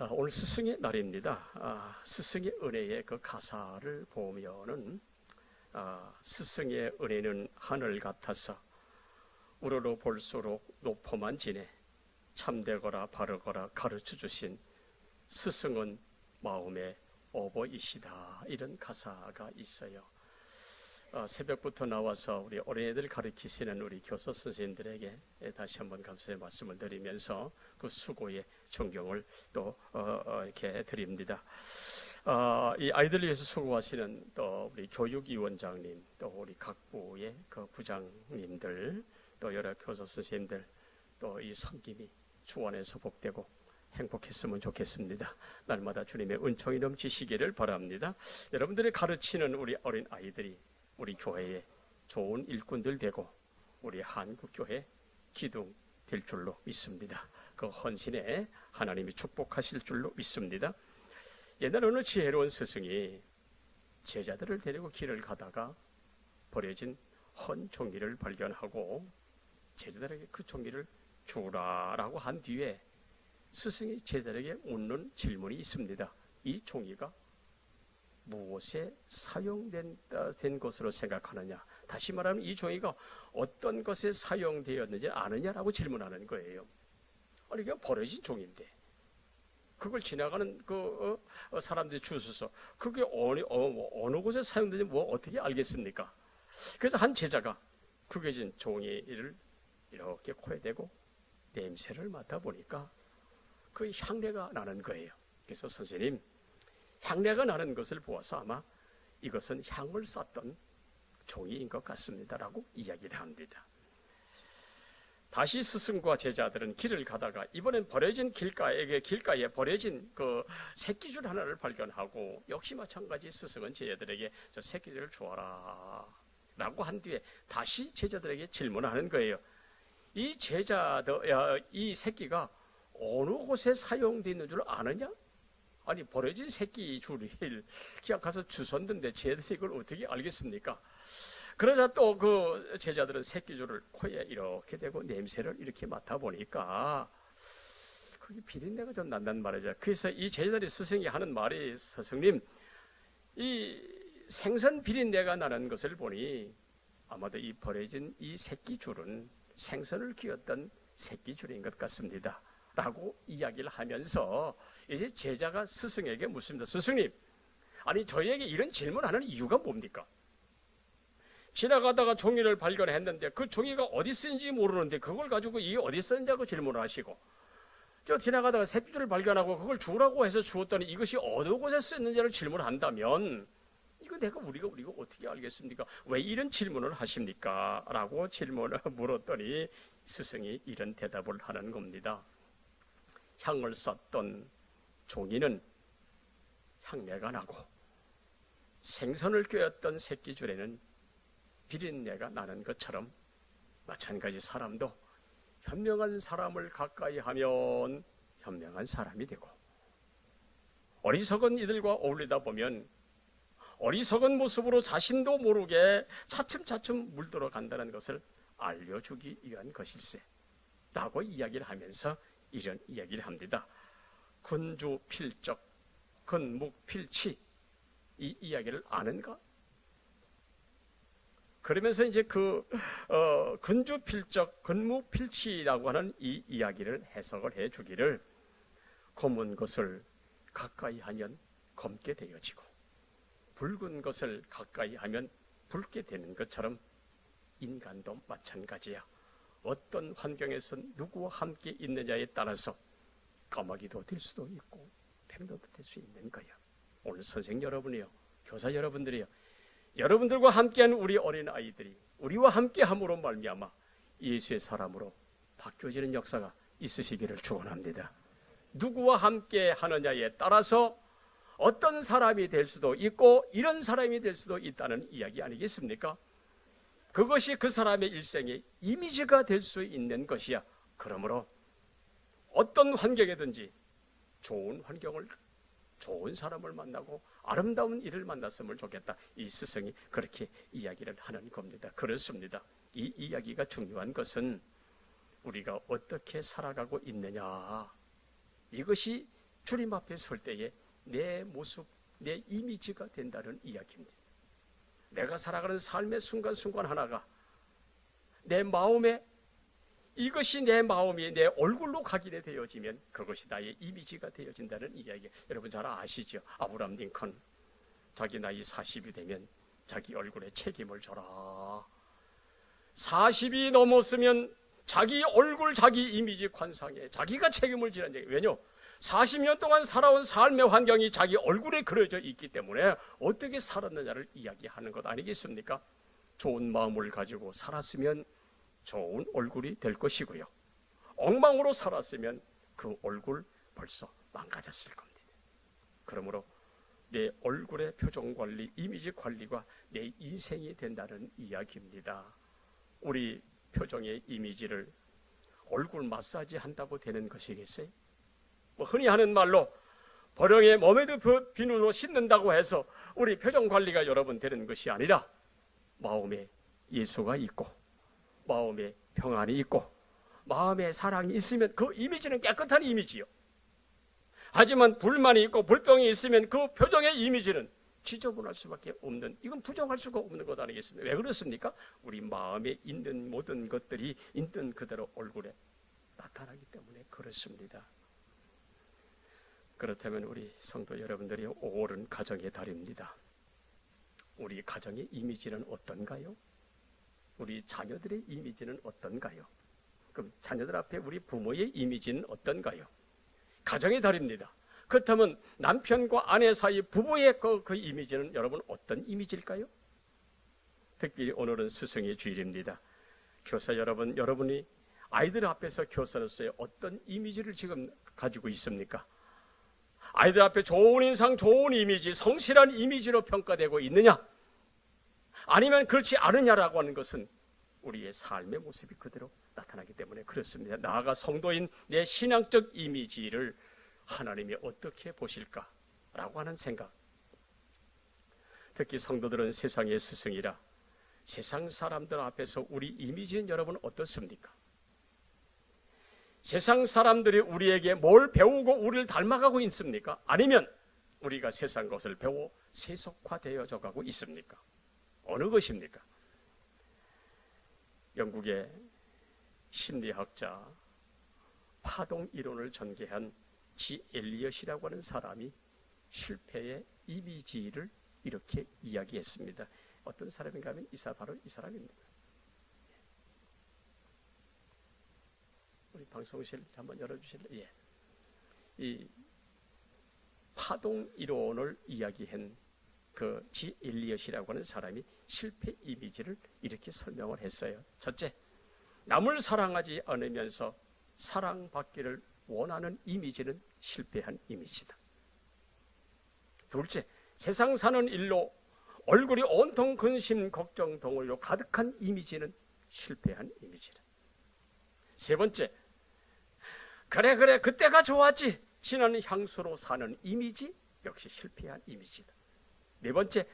오늘 스승의 날입니다. 스승의 은혜의 그 가사를 보면은 스승의 은혜는 하늘 같아서 우러러 볼수록 높아만 지네 참되거라 바르거라 가르쳐 주신 스승은 마음의 어버이시다. 이런 가사가 있어요. 새벽부터 나와서 우리 어린애들 가르치시는 우리 교사 선생님들에게 다시 한번 감사의 말씀을 드리면서 그 수고의 존경을 또 이렇게 드립니다. 이 아이들을 위해서 수고하시는 또 우리 교육위원장님, 또 우리 각부의 그 부장님들, 또 여러 교사 선생님들, 또 이 섬김이 주 안에서 복되고 행복했으면 좋겠습니다. 날마다 주님의 은총이 넘치시기를 바랍니다. 여러분들이 가르치는 우리 어린 아이들이 우리 교회에 좋은 일꾼들 되고 우리 한국교회 기둥 될 줄로 믿습니다. 그 헌신에 하나님이 축복하실 줄로 믿습니다. 옛날 어느 지혜로운 스승이 제자들을 데리고 길을 가다가 버려진 헌 종이를 발견하고 제자들에게 그 종이를 주라라고 한 뒤에 스승이 제자들에게 묻는 질문이 있습니다. 이 종이가 무엇에 사용된 것으로 생각하느냐? 다시 말하면 이 종이가 어떤 것에 사용되었는지 아느냐라고 질문하는 거예요. 아니 그냥 버려진 종인데 그걸 지나가는 그 사람들이 줄 서서 그게 어느 곳에 사용되는지 뭐 어떻게 알겠습니까? 그래서 한 제자가 구겨진 종이를 이렇게 코에 대고 냄새를 맡아보니까 그 향내가 나는 거예요. 그래서 선생님, 향내가 나는 것을 보아서 아마 이것은 향을 쌌던 종이인 것 같습니다라고 이야기를 합니다. 다시 스승과 제자들은 길을 가다가 이번엔 버려진 길가에 버려진 그 새끼줄 하나를 발견하고 역시 마찬가지 스승은 제자들에게 저 새끼줄을 주어라 라고 한 뒤에 다시 제자들에게 질문하는 거예요. 이 새끼가 어느 곳에 사용되어 있는 줄 아느냐? 아니 버려진 새끼 줄을 그냥 가서 주웠는데 쟤들이 이걸 어떻게 알겠습니까? 그러자 또 그 제자들은 새끼 줄을 코에 이렇게 대고 냄새를 이렇게 맡아보니까 거기 비린내가 좀 난단 말이죠. 그래서 이 제자들이 스승이 하는 말이 스승님 이 생선 비린내가 나는 것을 보니 아마도 이 버려진 이 새끼 줄은 생선을 끼웠던 새끼 줄인 것 같습니다. 라고 이야기를 하면서 이제 제자가 스승에게 묻습니다. 스승님, 아니 저희에게 이런 질문하는 이유가 뭡니까? 지나가다가 종이를 발견했는데 그 종이가 어디 쓰인지 모르는데 그걸 가지고 이게 어디 쓰인다고 질문을 하시고 저 지나가다가 새끼줄을 발견하고 그걸 주라고 해서 주었더니 이것이 어느 곳에 쓰였는지를 질문한다면 이거 우리가 어떻게 알겠습니까? 왜 이런 질문을 하십니까? 라고 질문을 물었더니 스승이 이런 대답을 하는 겁니다. 향을 쌌던 종이는 향내가 나고 생선을 꿰었던 새끼줄에는 비린내가 나는 것처럼 마찬가지 사람도 현명한 사람을 가까이 하면 현명한 사람이 되고 어리석은 이들과 어울리다 보면 어리석은 모습으로 자신도 모르게 차츰차츰 물들어 간다는 것을 알려주기 위한 것일세 라고 이야기를 하면서 이런 이야기를 합니다. 근주필적, 근묵필치 이 이야기를 아는가? 그러면서 이제 근주필적, 근묵필치라고 하는 이 이야기를 해석을 해주기를 검은 것을 가까이 하면 검게 되어지고 붉은 것을 가까이 하면 붉게 되는 것처럼 인간도 마찬가지야. 어떤 환경에서 누구와 함께 있느냐에 따라서 까마귀도 될 수도 있고 뱀도 될 수 있는 거야. 오늘 선생 여러분이요, 교사 여러분들이요, 여러분들과 함께하는 우리 어린 아이들이 우리와 함께함으로 말미암아 예수의 사람으로 바뀌어지는 역사가 있으시기를 축원합니다. 누구와 함께 하느냐에 따라서 어떤 사람이 될 수도 있고 이런 사람이 될 수도 있다는 이야기 아니겠습니까? 그것이 그 사람의 일생의 이미지가 될 수 있는 것이야. 그러므로 어떤 환경이든지 좋은 환경을, 좋은 사람을 만나고 아름다운 일을 만났으면 좋겠다. 이 스승이 그렇게 이야기를 하는 겁니다. 그렇습니다. 이 이야기가 중요한 것은 우리가 어떻게 살아가고 있느냐, 이것이 주님 앞에 설 때에 내 모습, 내 이미지가 된다는 이야기입니다. 내가 살아가는 삶의 순간순간 하나가 내 마음에, 이것이 내 마음이 내 얼굴로 각인이 되어지면 그것이 나의 이미지가 되어진다는 이야기. 여러분 잘 아시죠? 아브라함 링컨, 자기 나이 40이 되면 자기 얼굴에 책임을 져라. 40이 넘었으면 자기 얼굴, 자기 이미지 관상에 자기가 책임을 지는 얘기. 왜냐? 40년 동안 살아온 삶의 환경이 자기 얼굴에 그려져 있기 때문에 어떻게 살았느냐를 이야기하는 것 아니겠습니까? 좋은 마음을 가지고 살았으면 좋은 얼굴이 될 것이고요. 엉망으로 살았으면 그 얼굴 벌써 망가졌을 겁니다. 그러므로 내 얼굴의 표정 관리, 이미지 관리가 내 인생이 된다는 이야기입니다. 우리 표정의 이미지를 얼굴 마사지 한다고 되는 것이겠어요? 흔히 하는 말로 버령에 머메드 비누로 씻는다고 해서 우리 표정 관리가 여러분 되는 것이 아니라 마음에 예수가 있고 마음에 평안이 있고 마음에 사랑이 있으면 그 이미지는 깨끗한 이미지요. 하지만 불만이 있고 불평이 있으면 그 표정의 이미지는 지저분할 수밖에 없는, 이건 부정할 수가 없는 것 아니겠습니까? 왜 그렇습니까? 우리 마음에 있는 모든 것들이 있는 그대로 얼굴에 나타나기 때문에 그렇습니다. 그렇다면 우리 성도 여러분들이 5월은 가정의 달입니다. 우리 가정의 이미지는 어떤가요? 우리 자녀들의 이미지는 어떤가요? 그럼 자녀들 앞에 우리 부모의 이미지는 어떤가요? 가정의 달입니다. 그렇다면 남편과 아내 사이 부부의 그 이미지는 여러분 어떤 이미지일까요? 특별히 오늘은 스승의 주일입니다. 교사 여러분, 여러분이 아이들 앞에서 교사로서의 어떤 이미지를 지금 가지고 있습니까? 아이들 앞에 좋은 인상, 좋은 이미지, 성실한 이미지로 평가되고 있느냐? 아니면 그렇지 않느냐라고 하는 것은 우리의 삶의 모습이 그대로 나타나기 때문에 그렇습니다. 나아가 성도인 내 신앙적 이미지를 하나님이 어떻게 보실까라고 하는 생각. 특히 성도들은 세상의 스승이라 세상 사람들 앞에서 우리 이미지는 여러분 어떻습니까? 세상 사람들이 우리에게 뭘 배우고 우리를 닮아가고 있습니까? 아니면 우리가 세상 것을 배워 세속화되어져 가고 있습니까? 어느 것입니까? 영국의 심리학자 파동 이론을 전개한 지 엘리엇이라고 하는 사람이 실패의 이미지를 이렇게 이야기했습니다. 어떤 사람인가 하면 바로 이 사람입니다. 우리 방송실 한번 열어주실래요? 예. 이 파동 이론을 이야기한 그 지 엘리엇이라고 하는 사람이 실패 이미지를 이렇게 설명을 했어요. 첫째, 남을 사랑하지 않으면서 사랑받기를 원하는 이미지는 실패한 이미지다. 둘째, 세상 사는 일로 얼굴이 온통 근심, 걱정, 덩어리로 가득한 이미지는 실패한 이미지다. 세 번째, 그래 그때가 좋았지, 진한 향수로 사는 이미지 역시 실패한 이미지다. 네 번째,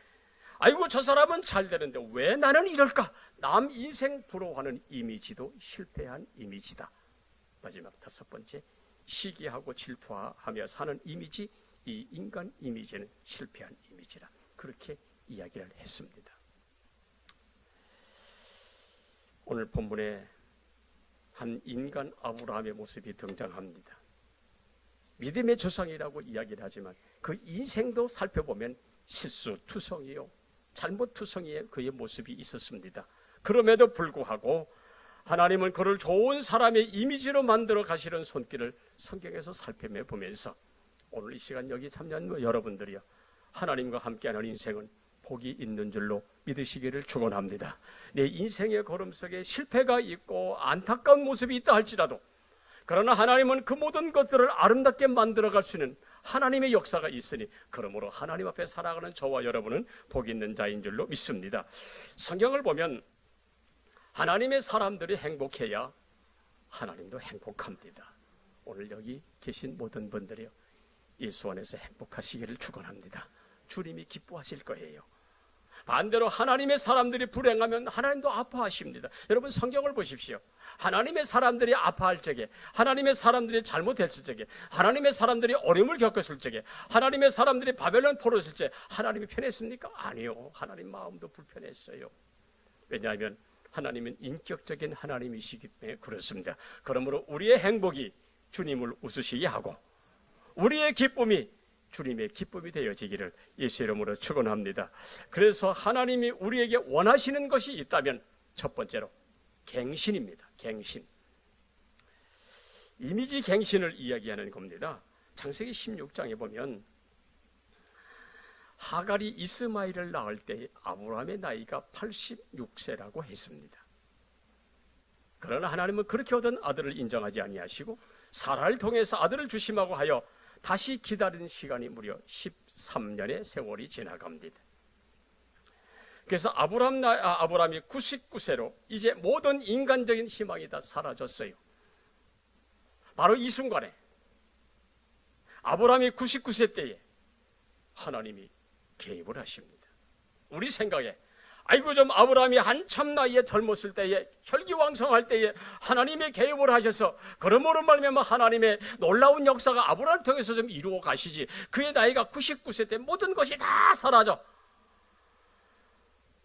아이고 저 사람은 잘 되는데 왜 나는 이럴까, 남 인생 부러워하는 이미지도 실패한 이미지다. 마지막 다섯 번째, 시기하고 질투하며 사는 이미지, 이 인간 이미지는 실패한 이미지라. 그렇게 이야기를 했습니다. 오늘 본문에 한 인간 아브라함의 모습이 등장합니다. 믿음의 조상이라고 이야기를 하지만 그 인생도 살펴보면 실수투성이요, 잘못투성이의 그의 모습이 있었습니다. 그럼에도 불구하고 하나님은 그를 좋은 사람의 이미지로 만들어 가시는 손길을 성경에서 살펴보면서 오늘 이 시간 여기 참여한 여러분들이요, 하나님과 함께하는 인생은 복이 있는 줄로 믿으시기를 축원합니다. 내 인생의 걸음 속에 실패가 있고 안타까운 모습이 있다 할지라도, 그러나 하나님은 그 모든 것들을 아름답게 만들어갈 수 있는 하나님의 역사가 있으니, 그러므로 하나님 앞에 살아가는 저와 여러분은 복 있는 자인 줄로 믿습니다. 성경을 보면 하나님의 사람들이 행복해야 하나님도 행복합니다. 오늘 여기 계신 모든 분들이요, 예수 안에서 행복하시기를 축원합니다. 주님이 기뻐하실 거예요. 반대로 하나님의 사람들이 불행하면 하나님도 아파하십니다. 여러분 성경을 보십시오. 하나님의 사람들이 아파할 적에, 하나님의 사람들이 잘못했을 적에, 하나님의 사람들이 어려움을 겪었을 적에, 하나님의 사람들이 바벨론 포로를 했을 때 하나님이 편했습니까? 아니요. 하나님 마음도 불편했어요. 왜냐하면 하나님은 인격적인 하나님이시기 때문에 그렇습니다. 그러므로 우리의 행복이 주님을 웃으시게 하고 우리의 기쁨이 주님의 기쁨이 되어지기를 예수 이름으로 축원합니다. 그래서 하나님이 우리에게 원하시는 것이 있다면 첫 번째로 갱신입니다. 갱신. 이미지 갱신을 이야기하는 겁니다. 창세기 16장에 보면 하갈이 이스마엘을 낳을 때 아브라함의 나이가 86세라고 했습니다. 그러나 하나님은 그렇게 얻은 아들을 인정하지 아니하시고 사라를 통해서 아들을 주심하고 하여 다시 기다리는 시간이 무려 13년의 세월이 지나갑니다. 그래서 아브라함이 99세로 이제 모든 인간적인 희망이 다 사라졌어요. 바로 이 순간에 아브라함이 99세 때에 하나님이 개입을 하십니다. 우리 생각에 아이고 좀 아브라함이 한참 나이에 젊었을 때에 혈기왕성할 때에 하나님의 개입을 하셔서 그러므로 말미암아 하나님의 놀라운 역사가 아브라함을 통해서 좀 이루어 가시지, 그의 나이가 99세 때 모든 것이 다 사라져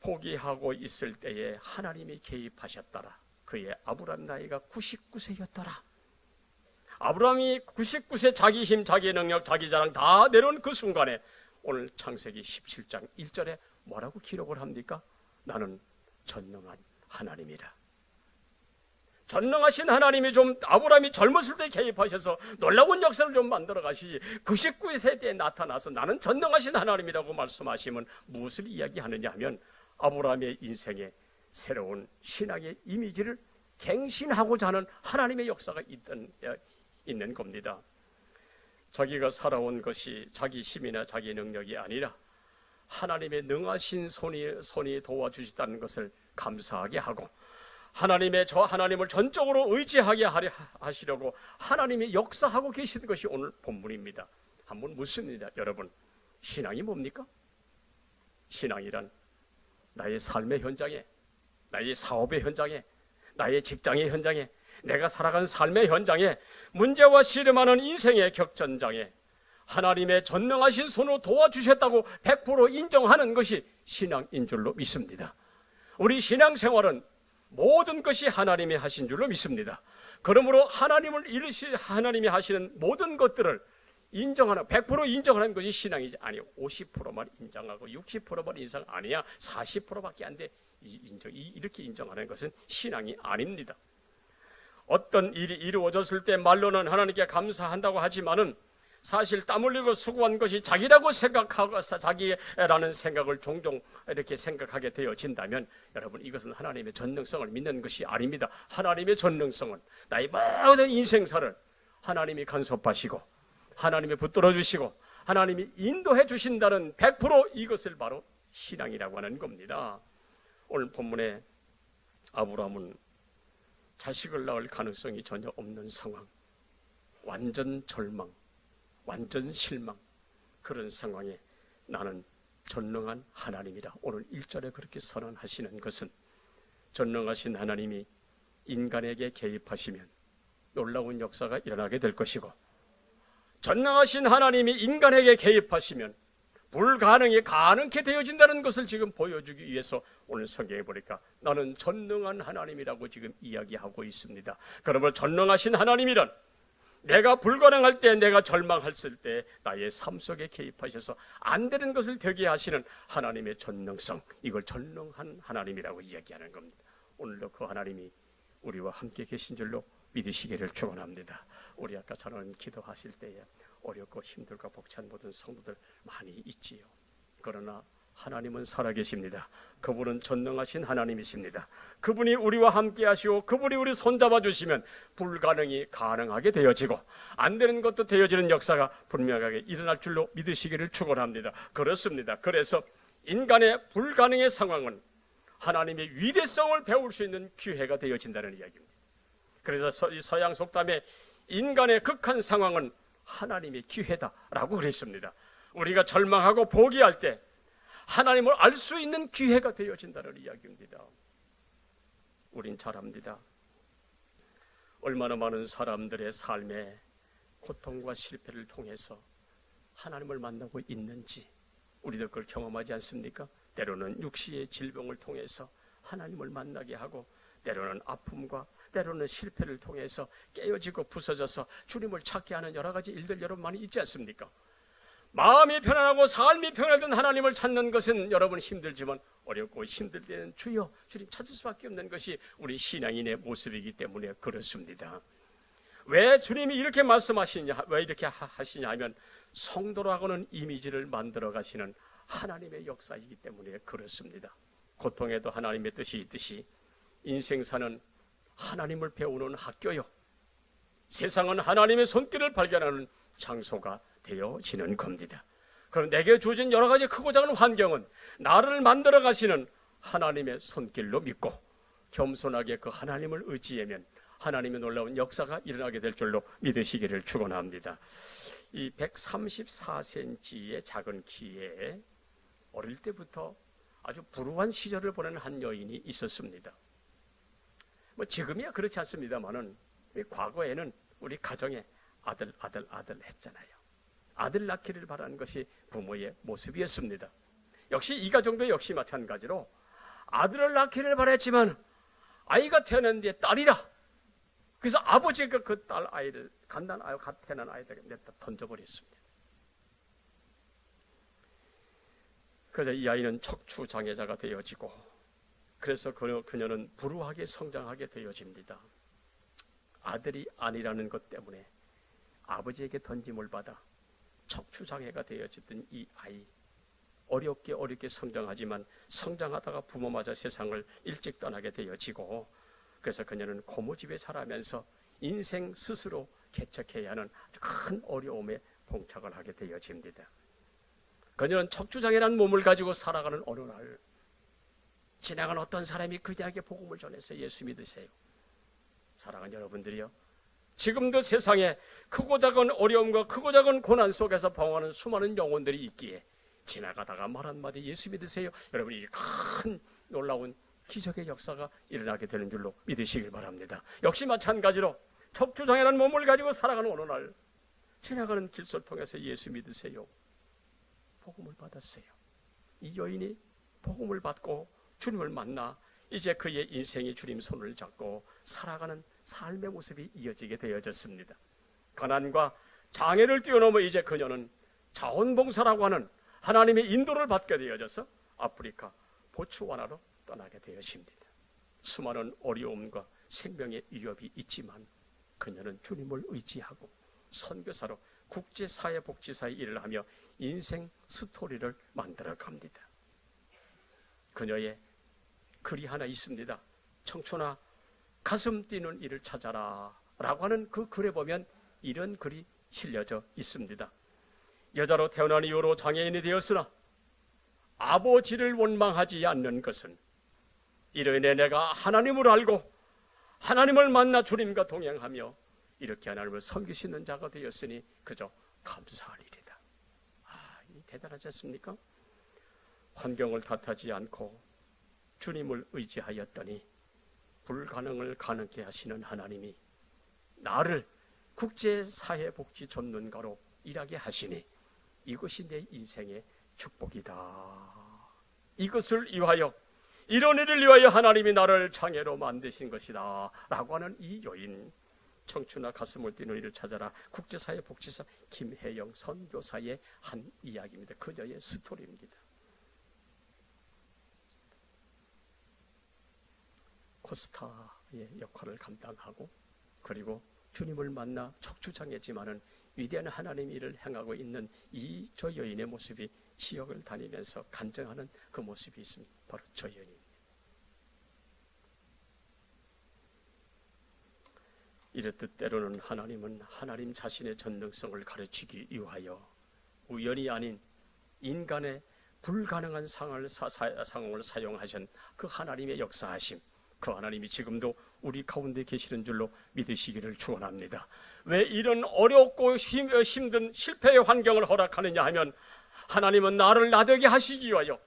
포기하고 있을 때에 하나님이 개입하셨더라. 그의 아브라함 나이가 99세였더라. 아브라함이 99세 자기 힘, 자기 능력, 자기 자랑 다 내려온 그 순간에 오늘 창세기 17장 1절에 뭐라고 기록을 합니까? 나는 전능한 하나님이라. 전능하신 하나님이 좀 아브라함이 젊었을 때 개입하셔서 놀라운 역사를 좀 만들어 가시지 99세 때에 나타나서 나는 전능하신 하나님이라고 말씀하시면 무엇을 이야기하느냐 하면 아브라함의 인생에 새로운 신앙의 이미지를 갱신하고자 하는 하나님의 역사가 있는 겁니다. 자기가 살아온 것이 자기 힘이나 자기 능력이 아니라 하나님의 능하신 손이 도와주시다는 것을 감사하게 하고 하나님을 전적으로 의지하게 하시려고 하나님이 역사하고 계시는 것이 오늘 본문입니다. 한번 묻습니다. 여러분, 신앙이 뭡니까? 신앙이란 나의 삶의 현장에, 나의 사업의 현장에, 나의 직장의 현장에, 내가 살아간 삶의 현장에, 문제와 씨름하는 인생의 격전장에 하나님의 전능하신 손으로 도와주셨다고 100% 인정하는 것이 신앙인 줄로 믿습니다. 우리 신앙생활은 모든 것이 하나님이 하신 줄로 믿습니다. 그러므로 하나님이 하시는 모든 것들을 인정하는, 100% 인정하는 것이 신앙이지, 아니 50%만 인정하고 60%만 인정 아니야 40%밖에 안 돼, 이렇게 인정하는 것은 신앙이 아닙니다. 어떤 일이 이루어졌을 때 말로는 하나님께 감사한다고 하지만은 사실 땀 흘리고 수고한 것이 자기라고 생각하고 자기라는 생각을 종종 이렇게 생각하게 되어진다면 여러분, 이것은 하나님의 전능성을 믿는 것이 아닙니다. 하나님의 전능성은 나의 모든 인생사를 하나님이 간섭하시고 하나님이 붙들어 주시고 하나님이 인도해 주신다는 100% 이것을 바로 신앙이라고 하는 겁니다. 오늘 본문에 아브라함은 자식을 낳을 가능성이 전혀 없는 상황, 완전 절망, 완전 실망, 그런 상황에 나는 전능한 하나님이라 오늘 1절에 그렇게 선언하시는 것은 전능하신 하나님이 인간에게 개입하시면 놀라운 역사가 일어나게 될 것이고, 전능하신 하나님이 인간에게 개입하시면 불가능이 가능케 되어진다는 것을 지금 보여주기 위해서 오늘 성경에 보니까 나는 전능한 하나님이라고 지금 이야기하고 있습니다. 그러므로 전능하신 하나님이란 내가 불가능할 때, 내가 절망했을 때 나의 삶 속에 개입하셔서 안 되는 것을 되게 하시는 하나님의 전능성, 이걸 전능한 하나님이라고 이야기하는 겁니다. 오늘도 그 하나님이 우리와 함께 계신 줄로 믿으시기를 축원합니다. 우리 아까 저는 기도하실 때에 어렵고 힘들고 벅찬 모든 성도들 많이 있지요. 그러나 하나님은 살아계십니다. 그분은 전능하신 하나님이십니다. 그분이 우리와 함께 하시고 그분이 우리 손잡아 주시면 불가능이 가능하게 되어지고 안 되는 것도 되어지는 역사가 분명하게 일어날 줄로 믿으시기를 축원합니다. 그렇습니다. 그래서 인간의 불가능의 상황은 하나님의 위대성을 배울 수 있는 기회가 되어진다는 이야기입니다. 그래서 이 서양 속담에 인간의 극한 상황은 하나님의 기회다라고 그랬습니다. 우리가 절망하고 포기할 때 하나님을 알 수 있는 기회가 되어진다는 이야기입니다. 우린 잘 압니다. 얼마나 많은 사람들의 삶에 고통과 실패를 통해서 하나님을 만나고 있는지 우리도 그걸 경험하지 않습니까? 때로는 육신의 질병을 통해서 하나님을 만나게 하고, 때로는 아픔과 때로는 실패를 통해서 깨어지고 부서져서 주님을 찾게 하는 여러 가지 일들 여러분 많이 있지 않습니까? 마음이 편안하고 삶이 평안하던 하나님을 찾는 것은 여러분 힘들지만, 어렵고 힘들 때는 주여 주님 찾을 수밖에 없는 것이 우리 신앙인의 모습이기 때문에 그렇습니다. 왜 주님이 이렇게 말씀하시냐, 왜 이렇게 하시냐 하면 성도라고는 이미지를 만들어 가시는 하나님의 역사이기 때문에 그렇습니다. 고통에도 하나님의 뜻이 있듯이 인생사는 하나님을 배우는 학교요, 세상은 하나님의 손길을 발견하는 장소가 되어지는 겁니다. 그럼 내게 주어진 여러 가지 크고 작은 환경은 나를 만들어 가시는 하나님의 손길로 믿고 겸손하게 그 하나님을 의지하면 하나님의 놀라운 역사가 일어나게 될 줄로 믿으시기를 축원합니다. 이 134cm의 작은 키에 어릴 때부터 아주 불우한 시절을 보내는 한 여인이 있었습니다. 지금이야 그렇지 않습니다만은 과거에는 우리 가정에 아들 했잖아요. 아들 낳기를 바라는 것이 부모의 모습이었습니다. 역시 이 가정도 역시 마찬가지로 아들을 낳기를 바랬지만 아이가 태어난 뒤에 딸이라, 그래서 아버지가 그 딸 아이를 갓 태어난 아이를 냈다 던져버렸습니다. 그래서 이 아이는 척추장애자가 되어지고, 그래서 그녀는 불우하게 성장하게 되어집니다. 아들이 아니라는 것 때문에 아버지에게 던짐을 받아 척추장애가 되어지던 이 아이, 어렵게 성장하지만 성장하다가 부모마저 세상을 일찍 떠나게 되어지고, 그래서 그녀는 고모집에 자라면서 인생 스스로 개척해야 하는 아주 큰 어려움에 봉착을 하게 되어집니다. 그녀는 척추장애라는 몸을 가지고 살아가는 어느 날 지나간 어떤 사람이 그녀에게 복음을 전해서 예수 믿으세요. 사랑하는 여러분들이요, 지금도 세상에 크고 작은 어려움과 크고 작은 고난 속에서 방황하는 수많은 영혼들이 있기에 지나가다가 말 한마디 예수 믿으세요. 여러분, 이 큰 놀라운 기적의 역사가 일어나게 되는 줄로 믿으시길 바랍니다. 역시 마찬가지로 척추장애라는 몸을 가지고 살아가는 어느 날 지나가는 길을 통해서 예수 믿으세요. 복음을 받았어요. 이 여인이 복음을 받고 주님을 만나 이제 그의 인생이 주님 손을 잡고 살아가는 삶의 모습이 이어지게 되어졌습니다. 가난과 장애를 뛰어넘어 이제 그녀는 자원봉사라고 하는 하나님의 인도를 받게 되어져서 아프리카 보츠와나로 떠나게 되어집니다. 수많은 어려움과 생명의 위협이 있지만 그녀는 주님을 의지하고 선교사로 국제사회복지사의 일을 하며 인생 스토리를 만들어 갑니다. 그녀의 글이 하나 있습니다. 청춘아, 가슴 뛰는 일을 찾아라 라고 하는 그 글에 보면 이런 글이 실려져 있습니다. 여자로 태어난 이후로 장애인이 되었으나 아버지를 원망하지 않는 것은 이로 인해 내가 하나님을 알고 하나님을 만나 주님과 동행하며 이렇게 하나님을 섬길 수 있는 자가 되었으니 그저 감사할 일이다. 대단하지 않습니까? 환경을 탓하지 않고 주님을 의지하였더니 불가능을 가능케 하시는 하나님이 나를 국제사회복지 전문가로 일하게 하시니 이것이 내 인생의 축복이다. 이것을 위하여, 이런 일을 위하여 하나님이 나를 장애로 만드신 것이다 라고 하는 이 여인, 청춘아 가슴을 뛰는 일을 찾아라, 국제사회복지사 김혜영 선교사의 한 이야기입니다. 그녀의 스토리입니다. 코스타의 역할을 감당하고 그리고 주님을 만나 척추장애지만은 위대한 하나님의 일을 행하고 있는 저 여인의 모습이 지역을 다니면서 간증하는 그 모습이 있습니다. 바로 저 여인입니다. 이렇듯 때로는 하나님은 하나님 자신의 전능성을 가르치기 위하여 우연이 아닌 인간의 불가능한 상황을 사용하신 그 하나님의 역사하심, 그 하나님이 지금도 우리 가운데 계시는 줄로 믿으시기를 축원합니다. 왜 이런 어렵고 힘든 실패의 환경을 허락하느냐 하면 하나님은 나를 나되게 하시기 위하여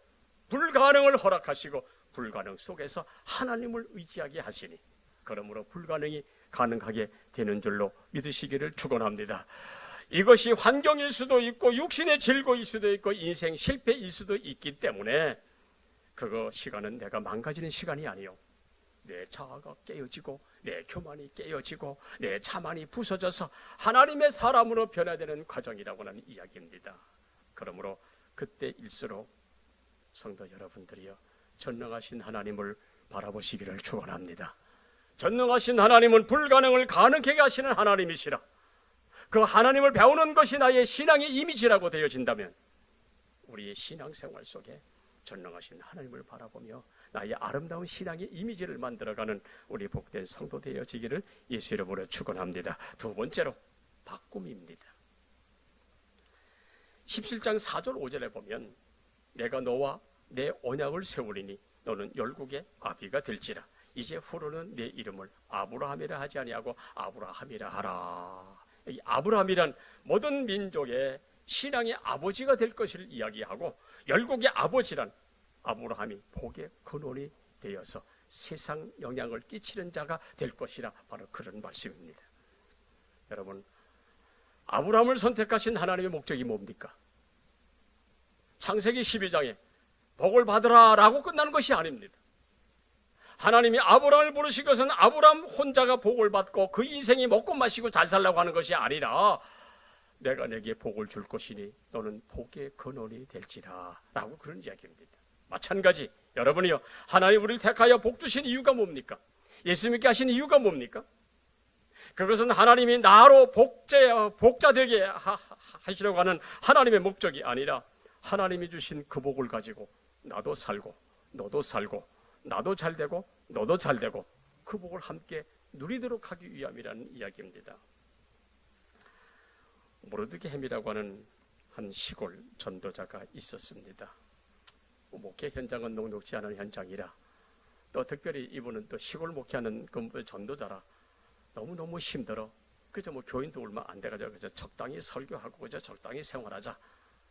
불가능을 허락하시고 불가능 속에서 하나님을 의지하게 하시니 그러므로 불가능이 가능하게 되는 줄로 믿으시기를 축원합니다. 이것이 환경일 수도 있고 육신의 질고일 수도 있고 인생 실패일 수도 있기 때문에 그거 시간은 내가 망가지는 시간이 아니요, 내 자아가 깨어지고 내 교만이 깨어지고 내 자만이 부서져서 하나님의 사람으로 변화되는 과정이라고 하는 이야기입니다. 그러므로 그때일수록 성도 여러분들이여 전능하신 하나님을 바라보시기를 축원합니다. 전능하신 하나님은 불가능을 가능하게 하시는 하나님이시라. 그 하나님을 배우는 것이 나의 신앙의 이미지라고 되어진다면 우리의 신앙생활 속에 전능하신 하나님을 바라보며 나의 아름다운 신앙의 이미지를 만들어가는 우리 복된 성도 되어지기를 예수 이름으로 축원합니다. 두 번째로 바꿈입니다. 17장 4절 5절에 보면 내가 너와 내 언약을 세우리니 너는 열국의 아비가 될지라. 이제 후로는 내 이름을 아브라함이라 하지 아니하고 아브라함이라 하라. 이 아브라함이란 모든 민족의 신앙의 아버지가 될 것을 이야기하고 열국의 아버지란 아브라함이 복의 근원이 되어서 세상 영향을 끼치는 자가 될 것이라 바로 그런 말씀입니다. 여러분, 아브라함을 선택하신 하나님의 목적이 뭡니까? 창세기 12장에 복을 받으라 라고 끝나는 것이 아닙니다. 하나님이 아브라함을 부르신 것은 아브라함 혼자가 복을 받고 그 인생이 먹고 마시고 잘 살라고 하는 것이 아니라 내가 내게 복을 줄 것이니 너는 복의 근원이 될지라 라고 그런 이야기입니다. 마찬가지 여러분이요, 하나님 우리를 택하여 복 주신 이유가 뭡니까? 예수 믿게 하신 이유가 뭡니까? 그것은 하나님이 나로 복자 되게 하시려고 하는 하나님의 목적이 아니라 하나님이 주신 그 복을 가지고 나도 살고 너도 살고 나도 잘되고 너도 잘되고 그 복을 함께 누리도록 하기 위함이라는 이야기입니다. 모르드게햄이라고 하는 한 시골 전도자가 있었습니다. 목회 현장은 녹록지 않은 현장이라 또 특별히 이분은 또 시골 목회하는 그 전도자라 너무너무 힘들어. 그저 교인도 얼마 안 돼가지고 그저 적당히 설교하고 그저 적당히 생활하자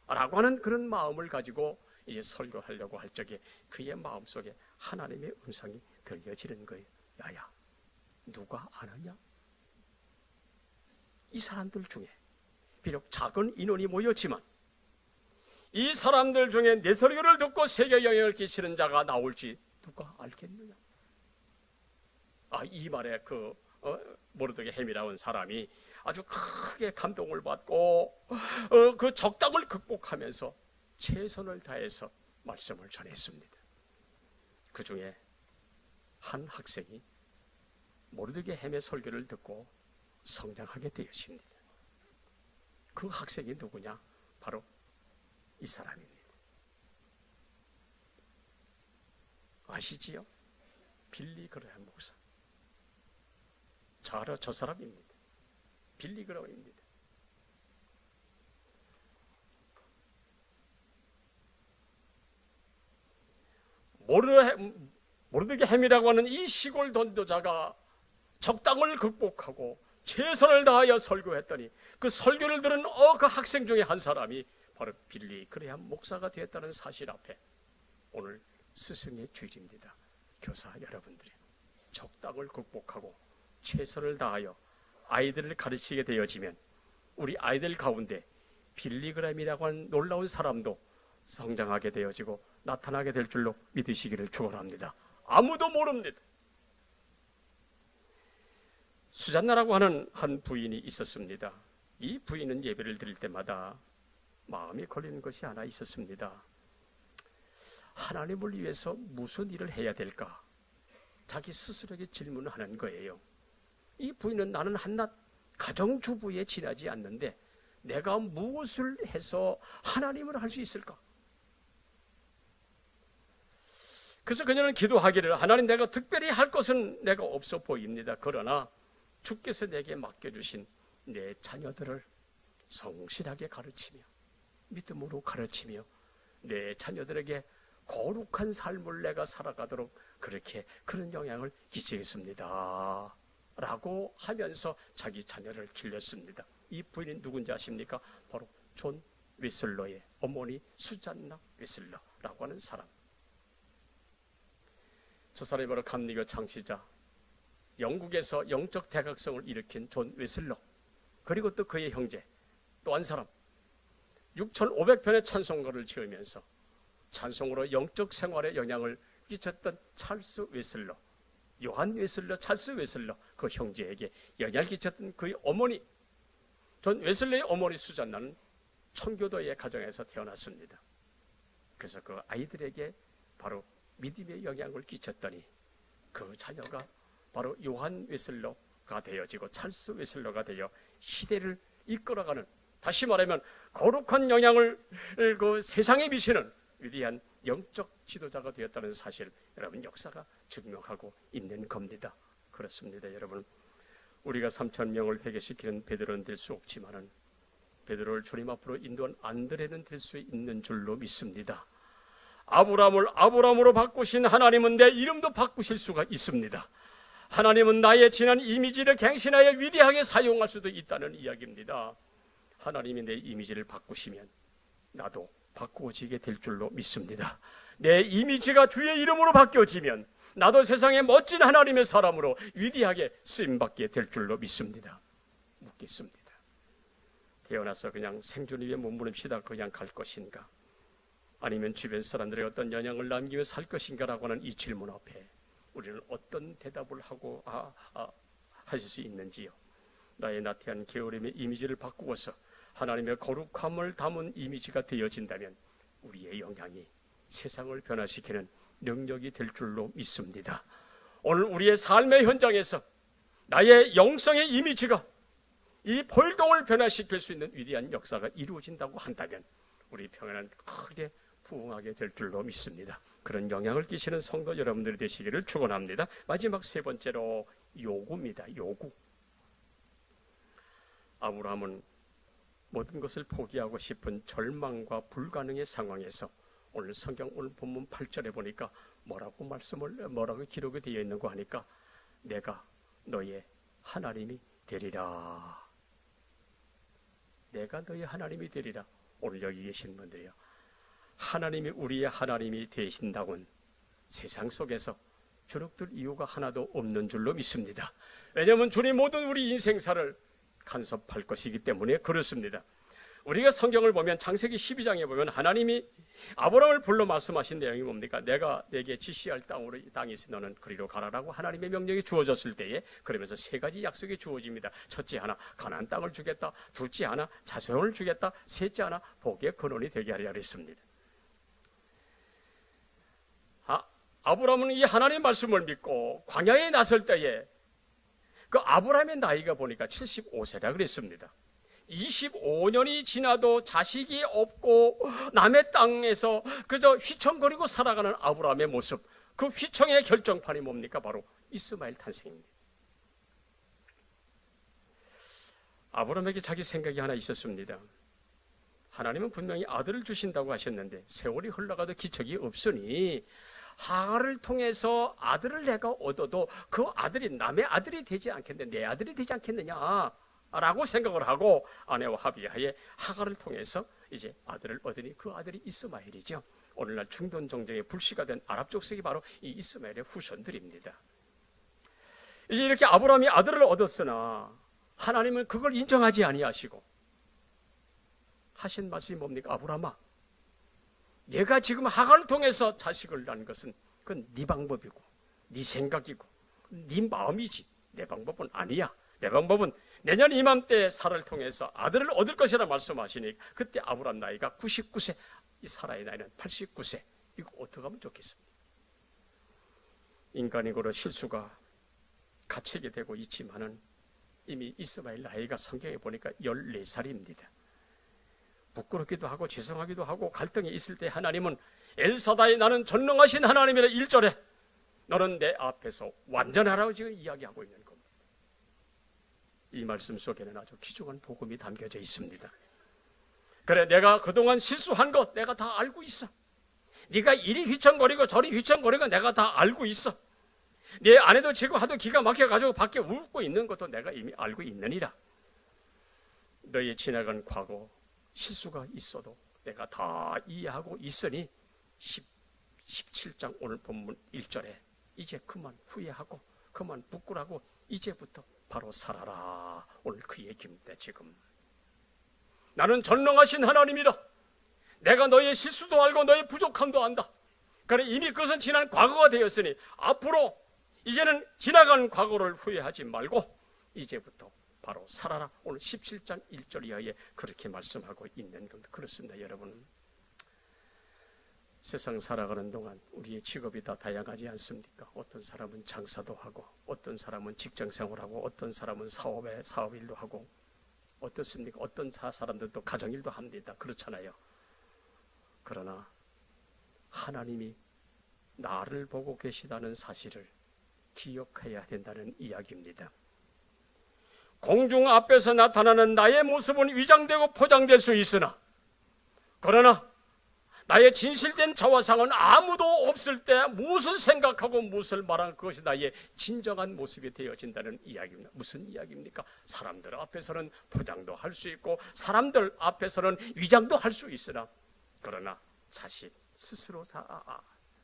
라고 하는 그런 마음을 가지고 이제 설교하려고 할 적에 그의 마음속에 하나님의 음성이 들려지는 거예요. 야야, 누가 아느냐? 이 사람들 중에 비록 작은 인원이 모였지만 이 사람들 중에 내 설교를 듣고 세계 영향을 끼치는 자가 나올지 누가 알겠느냐? 이 말에 모르드게햄이라는 사람이 아주 크게 감동을 받고 그 적당을 극복하면서 최선을 다해서 말씀을 전했습니다. 그 중에 한 학생이 모르드게햄의 설교를 듣고 성장하게 되었습니다. 그 학생이 누구냐? 바로 이 사람입니다. 아시지요? 빌리 그레이엄 목사. 저 사람입니다. 빌리 그레이엄입니다. 모르드게햄이라고 하는 이 시골 전도자가 적당을 극복하고 최선을 다하여 설교했더니 그 설교를 들은 그 학생 중에 한 사람이 바로 빌리 그레이엄 목사가 되었다는 사실 앞에 오늘 스승의 주일입니다. 교사 여러분들이 적당을 극복하고 최선을 다하여 아이들을 가르치게 되어지면 우리 아이들 가운데 빌리 그레이엄이라고 하는 놀라운 사람도 성장하게 되어지고 나타나게 될 줄로 믿으시기를 축원합니다. 아무도 모릅니다. 수잔나라고 하는 한 부인이 있었습니다. 이 부인은 예배를 드릴 때마다 마음이 걸리는 것이 하나 있었습니다. 하나님을 위해서 무슨 일을 해야 될까? 자기 스스로에게 질문을 하는 거예요. 이 부인은 나는 한낱 가정주부에 지나지 않는데 내가 무엇을 해서 하나님을 할 수 있을까? 그래서 그녀는 기도하기를 하나님 내가 특별히 할 것은 내가 없어 보입니다. 그러나 주께서 내게 맡겨주신 내 자녀들을 성실하게 가르치며 믿음으로 가르치며 내 자녀들에게 거룩한 삶을 내가 살아가도록 그렇게 그런 영향을 끼치겠습니다 라고 하면서 자기 자녀를 길렀습니다. 이 부인이 누군지 아십니까? 바로 존 웨슬러의 어머니 수잔나 웨슬러라고 하는 사람. 저 사람이 바로 감리교 창시자, 영국에서 영적 대각성을 일으킨 존 웨슬러, 그리고 또 그의 형제 또 한 사람, 6,500편의 찬송가를 지으면서 찬송으로 영적 생활에 영향을 끼쳤던 찰스 웨슬러, 요한 웨슬러, 찰스 웨슬러, 그 형제에게 영향을 끼쳤던 그의 어머니, 존 웨슬러의 어머니 수잔나는 청교도의 가정에서 태어났습니다. 그래서 그 아이들에게 바로 믿음의 영향을 끼쳤더니 그 자녀가 바로 요한 웨슬러가 되어지고 찰스 웨슬러가 되어 시대를 이끌어가는, 다시 말하면 거룩한 영향을 그 세상에 미치는 위대한 영적 지도자가 되었다는 사실, 여러분 역사가 증명하고 있는 겁니다. 그렇습니다. 여러분, 우리가 3,000명을 회개시키는 베드로는 될 수 없지만은 베드로를 주님 앞으로 인도한 안드레는 될 수 있는 줄로 믿습니다. 아브라함을 아브라함으로 바꾸신 하나님은 내 이름도 바꾸실 수가 있습니다. 하나님은 나의 지난 이미지를 갱신하여 위대하게 사용할 수도 있다는 이야기입니다. 하나님이 내 이미지를 바꾸시면 나도 바꾸어지게 될 줄로 믿습니다. 내 이미지가 주의 이름으로 바뀌어지면 나도 세상의 멋진 하나님의 사람으로 위대하게 쓰임받게 될 줄로 믿습니다. 묻겠습니다. 태어나서 그냥 생존 위에 몸부림치다 그냥 갈 것인가? 아니면 주변 사람들의 어떤 영향을 남기며 살 것인가라고 하는 이 질문 앞에 우리는 어떤 대답을 하고 하실 수 있는지요? 나의 나태한 게으름의 이미지를 바꾸어서 하나님의 거룩함을 담은 이미지가 되어진다면 우리의 영향이 세상을 변화시키는 능력이 될 줄로 믿습니다. 오늘 우리의 삶의 현장에서 나의 영성의 이미지가 이 볼동을 변화시킬 수 있는 위대한 역사가 이루어진다고 한다면 우리 평안은 크게 부흥하게 될 줄로 믿습니다. 그런 영향을 끼치는 성도 여러분들이 되시기를 축원합니다. 마지막 세 번째로 요구입니다. 요구. 아브라함은 모든 것을 포기하고 싶은 절망과 불가능의 상황에서 오늘 성경 오늘 본문 8절에 보니까 뭐라고 기록이 되어 있는고 하니까 내가 너의 하나님이 되리라. 내가 너의 하나님이 되리라. 오늘 여기 계신 분들이요, 하나님이 우리의 하나님이 되신다고는 세상 속에서 주눅들 이유가 하나도 없는 줄로 믿습니다. 왜냐하면 주님 모든 우리 인생사를 간섭할 것이기 때문에 그렇습니다. 우리가 성경을 보면 창세기 12장에 보면 하나님이 아브라함을 불러 말씀하신 내용이 뭡니까? 내가 내게 지시할 땅이 있으니 너는 그리로 가라라고 하나님의 명령이 주어졌을 때에, 그러면서 세 가지 약속이 주어집니다. 첫째 하나 가나안 땅을 주겠다, 둘째 하나 자손을 주겠다, 셋째 하나 복의 근원이 되게 하리라 했습니다. 아브라함은 이 하나님의 말씀을 믿고 광야에 나설 때에 그 아브라함의 나이가 보니까 75세라 그랬습니다. 25년이 지나도 자식이 없고 남의 땅에서 그저 휘청거리고 살아가는 아브라함의 모습, 그 휘청의 결정판이 뭡니까? 바로 이스마엘 탄생입니다. 아브라함에게 자기 생각이 하나 있었습니다. 하나님은 분명히 아들을 주신다고 하셨는데 세월이 흘러가도 기척이 없으니 하갈을 통해서 아들을 내가 얻어도 그 아들이 남의 아들이 되지 않겠는데 내 아들이 되지 않겠느냐라고 생각을 하고 아내와 합의하에 하갈을 통해서 이제 아들을 얻으니 그 아들이 이스마엘이죠. 오늘날 중동 정쟁의 불씨가 된 아랍 족속이 바로 이 이스마엘의 후손들입니다. 이제 이렇게 아브라함이 아들을 얻었으나 하나님은 그걸 인정하지 아니하시고 하신 말씀이 뭡니까? 아브라함아, 내가 지금 하갈을 통해서 자식을 낳은 것은 그건 네 방법이고 네 생각이고 네 마음이지 내 방법은 아니야. 내 방법은 내년 이맘때 사라를 통해서 아들을 얻을 것이라 말씀하시니 그때 아브라함 나이가 99세, 이 사라의 나이는 89세. 이거 어떻게 하면 좋겠습니까? 인간이고로 실수가 갇히게 되고 있지만은 이미 이스마엘 나이가 성경에 보니까 14살입니다. 부끄럽기도 하고 죄송하기도 하고 갈등이 있을 때 하나님은 엘사다이 나는 전능하신 하나님이라 1절에 너는 내 앞에서 완전하라고 지금 이야기하고 있는 겁니다. 이 말씀 속에는 아주 귀중한 복음이 담겨져 있습니다. 그래, 내가 그동안 실수한 것 내가 다 알고 있어. 네가 이리 휘청거리고 저리 휘청거리고 내가 다 알고 있어. 네 아내도 지금 하도 기가 막혀가지고 밖에 웃고 있는 것도 내가 이미 알고 있느니라. 너의 지나간 과거 실수가 있어도 내가 다 이해하고 있으니 17장 오늘 본문 1절에 이제 그만 후회하고 그만 부끄라고 이제부터 바로 살아라. 오늘 그 얘기입니다. 지금 나는 전능하신 하나님이다. 내가 너의 실수도 알고 너의 부족함도 안다. 그래 이미 그것은 지난 과거가 되었으니 앞으로 이제는 지나간 과거를 후회하지 말고 이제부터 바로 살아라. 오늘 17장 1절 이하에 그렇게 말씀하고 있는 겁니다. 그렇습니다. 여러분, 세상 살아가는 동안 우리의 직업이 다 다양하지 않습니까? 어떤 사람은 장사도 하고, 어떤 사람은 직장생활하고, 어떤 사람은 사업일도 하고, 어떻습니까? 어떤 사람들도 가정일도 합니다. 그렇잖아요. 그러나 하나님이 나를 보고 계시다는 사실을 기억해야 된다는 이야기입니다. 공중 앞에서 나타나는 나의 모습은 위장되고 포장될 수 있으나, 그러나 나의 진실된 자화상은 아무도 없을 때 무엇을 생각하고 무엇을 말하는 그것이 나의 진정한 모습이 되어진다는 이야기입니다. 무슨 이야기입니까? 사람들 앞에서는 포장도 할 수 있고 사람들 앞에서는 위장도 할 수 있으나, 그러나 자신 스스로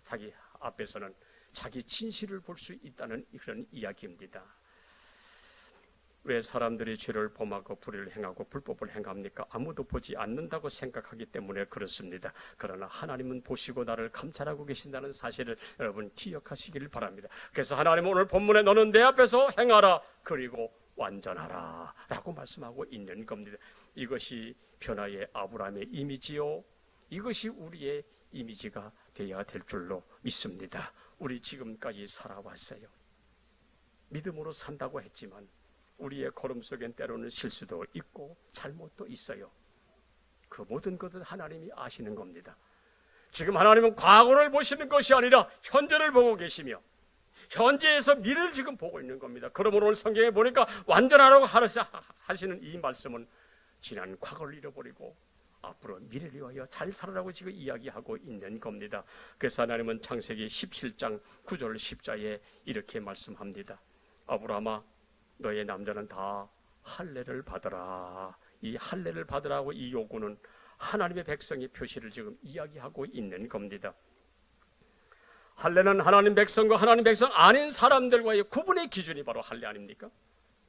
자기 앞에서는 자기 진실을 볼 수 있다는 그런 이야기입니다. 왜 사람들이 죄를 범하고 불의를 행하고 불법을 행합니까? 아무도 보지 않는다고 생각하기 때문에 그렇습니다. 그러나 하나님은 보시고 나를 감찰하고 계신다는 사실을 여러분 기억하시기를 바랍니다. 그래서 하나님은 오늘 본문에 너는 내 앞에서 행하라 그리고 완전하라 라고 말씀하고 있는 겁니다. 이것이 변화의 아브라함의 이미지요, 이것이 우리의 이미지가 되어야 될 줄로 믿습니다. 우리 지금까지 살아왔어요. 믿음으로 산다고 했지만 우리의 걸음 속엔 때로는 실수도 있고 잘못도 있어요. 그 모든 것은 하나님이 아시는 겁니다. 지금 하나님은 과거를 보시는 것이 아니라 현재를 보고 계시며 현재에서 미래를 지금 보고 있는 겁니다. 그러므로 오늘 성경에 보니까 완전하라고 하시는 이 말씀은 지난 과거를 잃어버리고 앞으로 미래를 위하여 잘 살아라고 지금 이야기하고 있는 겁니다. 그래서 하나님은 창세기 17장 9절 10절에 이렇게 말씀합니다. 아브라함아, 너의 남자는 다 할례를 받으라. 이 할례를 받으라고 이 요구는 하나님의 백성의 표시를 지금 이야기하고 있는 겁니다. 할례는 하나님 백성과 하나님 백성 아닌 사람들과의 구분의 기준이 바로 할례 아닙니까?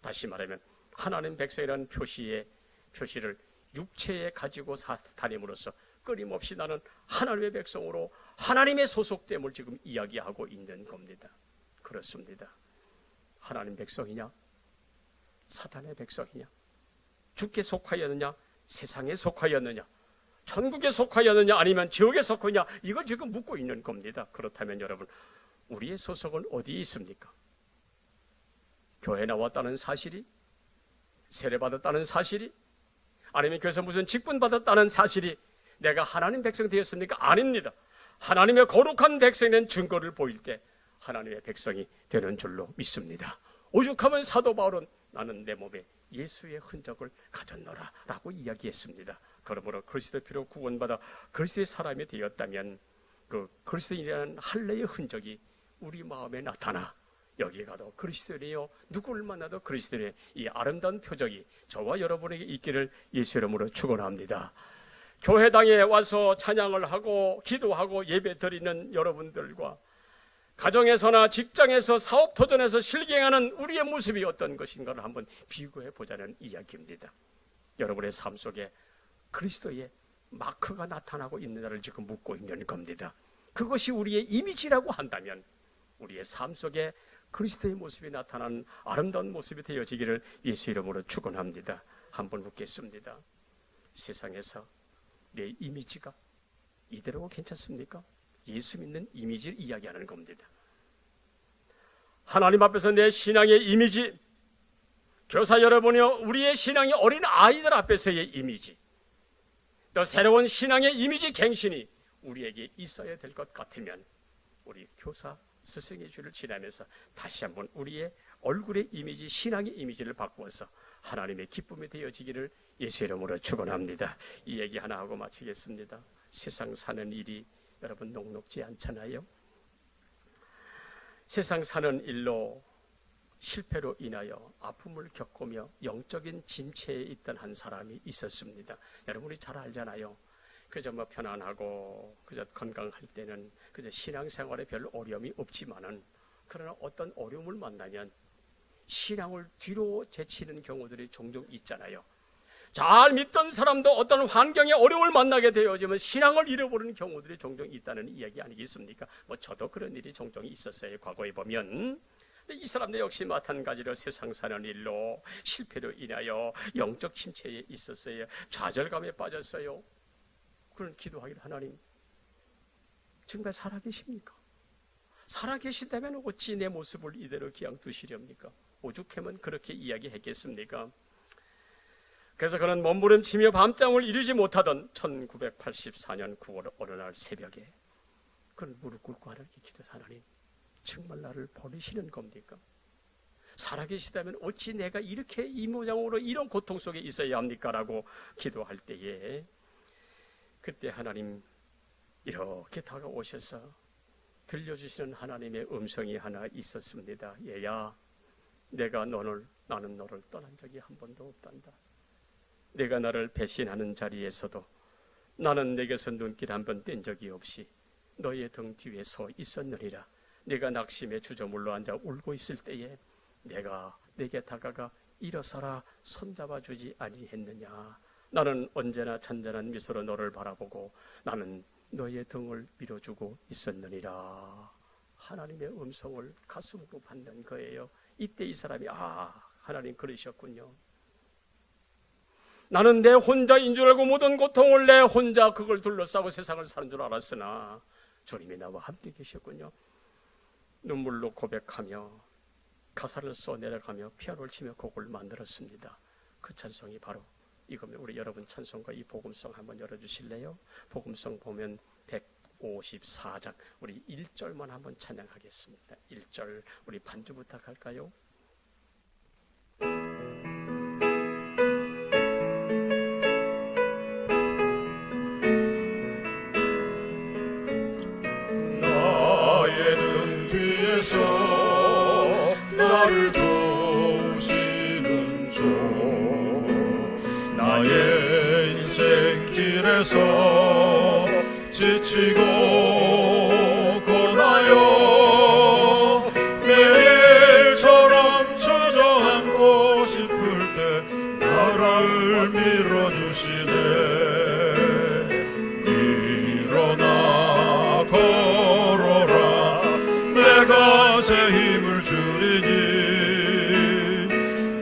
다시 말하면 하나님 백성이라는 표시를 육체에 가지고 다님으로써 끊임없이 나는 하나님의 백성으로 하나님의 소속됨을 지금 이야기하고 있는 겁니다. 그렇습니다. 하나님 백성이냐? 사탄의 백성이냐? 주께 속하였느냐? 세상에 속하였느냐? 천국에 속하였느냐? 아니면 지옥에 속하였느냐? 이걸 지금 묻고 있는 겁니다. 그렇다면 여러분, 우리의 소속은 어디에 있습니까? 교회 나왔다는 사실이? 세례받았다는 사실이? 아니면 교회에서 무슨 직분 받았다는 사실이 내가 하나님 백성 되었습니까? 아닙니다. 하나님의 거룩한 백성의 증거를 보일 때 하나님의 백성이 되는 줄로 믿습니다. 오죽하면 사도 바울은 나는 내 몸에 예수의 흔적을 가졌노라 라고 이야기했습니다. 그러므로 그리스도의 피로 구원받아 그리스도의 사람이 되었다면 그 그리스도인이라는 할례의 흔적이 우리 마음에 나타나 여기 가도 그리스도인이요 누구를 만나도 그리스도인의 이 아름다운 표적이 저와 여러분에게 있기를 예수 이름으로 축원합니다. 교회당에 와서 찬양을 하고 기도하고 예배 드리는 여러분들과 가정에서나 직장에서 사업 도전에서 실행하는 우리의 모습이 어떤 것인가를 한번 비교해 보자는 이야기입니다. 여러분의 삶 속에 그리스도의 마크가 나타나고 있느냐를 지금 묻고 있는 겁니다. 그것이 우리의 이미지라고 한다면 우리의 삶 속에 그리스도의 모습이 나타나는 아름다운 모습이 되어지기를 예수 이름으로 축원합니다. 한번 묻겠습니다. 세상에서 내 이미지가 이대로 괜찮습니까? 예수 믿는 이미지를 이야기하는 겁니다. 하나님 앞에서 내 신앙의 이미지, 교사 여러분이요 우리의 신앙이 어린 아이들 앞에서의 이미지, 또 새로운 신앙의 이미지 갱신이 우리에게 있어야 될 것 같으면 우리 교사 스승의 줄을 지나면서 다시 한번 우리의 얼굴의 이미지, 신앙의 이미지를 바꾸어서 하나님의 기쁨이 되어지기를 예수 이름으로 축원합니다. 이 얘기 하나 하고 마치겠습니다. 세상 사는 일이 여러분 녹록지 않잖아요. 세상 사는 일로 실패로 인하여 아픔을 겪으며 영적인 진체에 있던 한 사람이 있었습니다. 여러분이 잘 알잖아요. 그저 편안하고 그저 건강할 때는 그저 신앙생활에 별 어려움이 없지만은 그러나 어떤 어려움을 만나면 신앙을 뒤로 제치는 경우들이 종종 있잖아요. 잘 믿던 사람도 어떤 환경의 어려움을 만나게 되어지면 신앙을 잃어버리는 경우들이 종종 있다는 이야기 아니겠습니까? 저도 그런 일이 종종 있었어요. 과거에 보면. 이 사람도 역시 마찬가지로 세상 사는 일로 실패로 인하여 영적 침체에 있었어요. 좌절감에 빠졌어요. 그런 기도하기를, 하나님 정말 살아계십니까? 살아계신다면 어찌 내 모습을 이대로 그냥 두시렵니까? 오죽하면 그렇게 이야기했겠습니까? 그래서 그는 몸부림치며 밤잠을 이루지 못하던 1984년 9월 어느 날 새벽에 그는 무릎 꿇고 하나님께 기도해서, 하나님 정말 나를 버리시는 겁니까? 살아계시다면 어찌 내가 이렇게 이 모양으로 이런 고통 속에 있어야 합니까? 라고 기도할 때에 그때 하나님 이렇게 다가오셔서 들려주시는 하나님의 음성이 하나 있었습니다. 얘야, 나는 너를 떠난 적이 한 번도 없단다. 내가 나를 배신하는 자리에서도 나는 내게서 눈길 한 번 뗀 적이 없이 너의 등 뒤에 서 있었느니라. 내가 낙심에 주저물러 앉아 울고 있을 때에 내가 내게 다가가 일어서라 손잡아 주지 아니했느냐. 나는 언제나 잔잔한 미소로 너를 바라보고 나는 너의 등을 밀어주고 있었느니라. 하나님의 음성을 가슴으로 받는 거예요. 이때 이 사람이 하나님 그러셨군요. 나는 내 혼자인 줄 알고 모든 고통을 내 혼자 그걸 둘러싸고 세상을 사는 줄 알았으나 주님이 나와 함께 계셨군요. 눈물로 고백하며 가사를 써내려가며 피아노를 치며 곡을 만들었습니다. 그 찬송이 바로 이겁니다. 우리 여러분 찬송가 이 복음성 한번 열어주실래요? 복음성 보면 154장 우리 1절만 한번 찬양하겠습니다. 1절 우리 반주 부탁할까요? 나의 등 뒤에서 나를 도우시는 주, 나의 인생 길에서 지치고 고나여 매일처럼 주저앉고 싶을 때 나를 밀어주시네. 일어나 걸어라 내가 새 힘을 주리니.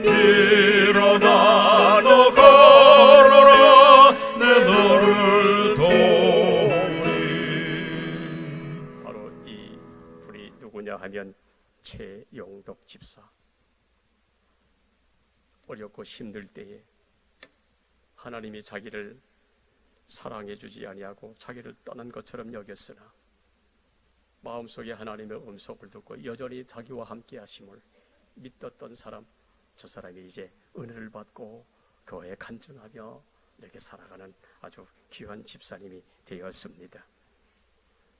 일어나 너 걸어라 내 너를 도우리. 바로 이 분이 누구냐 하면 최용덕 집사. 어렵고 힘들 때에 하나님이 자기를 사랑해 주지 아니하고 자기를 떠난 것처럼 여겼으나 마음속에 하나님의 음성을 듣고 여전히 자기와 함께 하심을 믿었던 사람, 저 사람이 이제 은혜를 받고 그에 간증하며 이렇게 살아가는 아주 귀한 집사님이 되었습니다.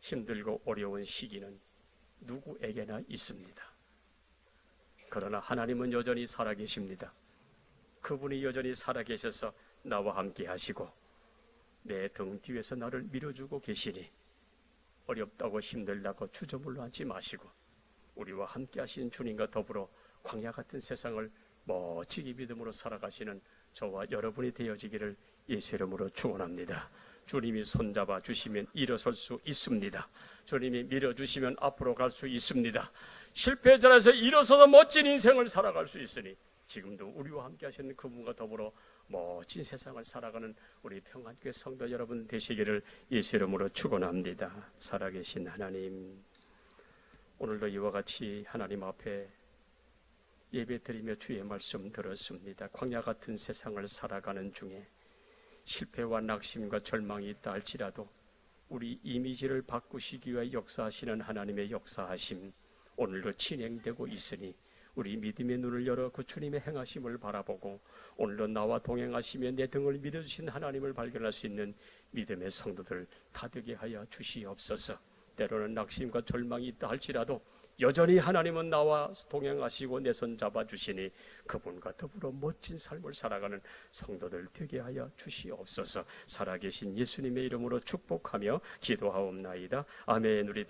힘들고 어려운 시기는 누구에게나 있습니다. 그러나 하나님은 여전히 살아계십니다. 그분이 여전히 살아계셔서 나와 함께 하시고 내 등 뒤에서 나를 밀어주고 계시니 어렵다고 힘들다고 주저물러 앉지 마시고 우리와 함께 하시는 주님과 더불어 광야 같은 세상을 멋지게 믿음으로 살아가시는 저와 여러분이 되어지기를 예수 이름으로 축원합니다. 주님이 손잡아 주시면 일어설 수 있습니다. 주님이 밀어주시면 앞으로 갈 수 있습니다. 실패 자리에서 일어서서 멋진 인생을 살아갈 수 있으니 지금도 우리와 함께 하시는 그분과 더불어 멋진 세상을 살아가는 우리 평안교회 성도 여러분 되시기를 예수 이름으로 축원합니다. 살아계신 하나님, 오늘도 이와 같이 하나님 앞에 예배드리며 주의 말씀 들었습니다. 광야 같은 세상을 살아가는 중에 실패와 낙심과 절망이 있다 할지라도 우리 이미지를 바꾸시기 위해 역사하시는 하나님의 역사하심 오늘도 진행되고 있으니 우리 믿음의 눈을 열어 그 주님의 행하심을 바라보고 오늘도 나와 동행하시며 내 등을 밀어주신 하나님을 발견할 수 있는 믿음의 성도들 다 되게 하여 주시옵소서. 때로는 낙심과 절망이 있다 할지라도 여전히 하나님은 나와 동행하시고 내 손 잡아주시니 그분과 더불어 멋진 삶을 살아가는 성도들 되게 하여 주시옵소서. 살아계신 예수님의 이름으로 축복하며 기도하옵나이다. 아멘. 우리